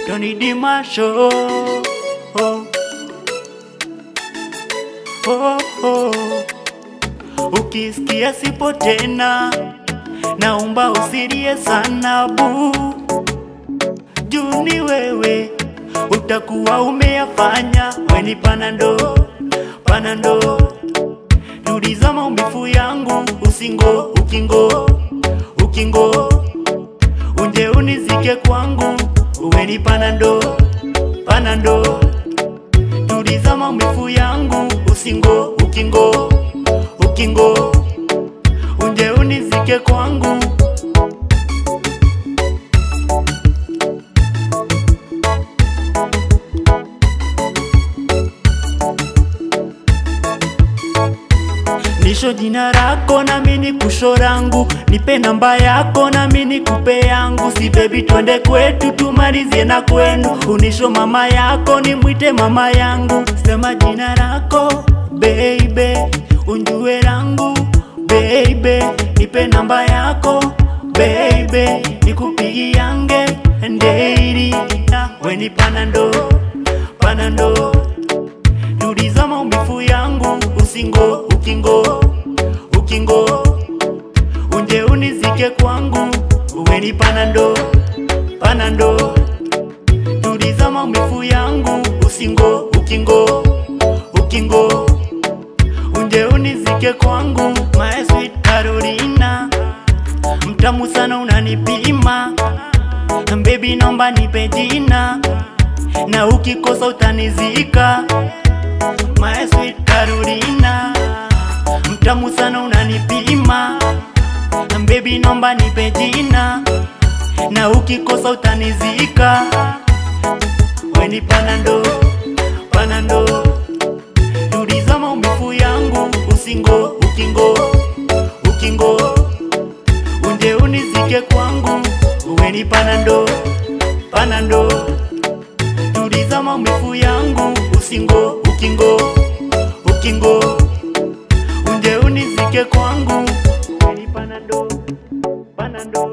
Tony Dimasho. Oh. Oh, oh. Ukisikia sipo tena, naomba usilie sana bu. Juni wewe utakuwa umeyafanya. Weni Panando, Panando. Tuliza maumivu yangu, usingo, ukingo, ukingo. Unje unizike kwangu, weni Panando, Panando. Tuliza maumivu yangu, usingo, ukingo, ukingo. Unje unizike kwangu. Nisho jina lako na mini kushorangu, nipe namba yako na mini kupe yangu. Si baby twende kwetu tumalizie na kwenu. Unisho mama yako ni mwite mama yangu. Sema jina lako baby, unjue rangu baby. Nipe namba yako baby, nikupigiange daily. Weni Panando, Panando. Tuliza maumivu yangu, usingo, ukingo, ukingo. Unje unizike kwangu, weni Panando, Panando. Tuliza maumivu yangu, usingo, ukingo, ukingo. Unje unizike kwangu. My sweet Carolina, mtamu sana unanipima. Baby nomba nipe jina, na ukikosa utanizika. My sweet Carolina, mtamu sana unanipima. Baby nomba nipe jina, na ukikosa utanizika. Weni Panando, Panando. Tuliza maumivu yangu, usingo, ukingo, ukingo. Unje unizike kwangu, weni Panando, Panando. Tuliza maumivu yangu, usingo, ukingo, ukingo. Unje unizike kwangu. Weni Panando, Panando.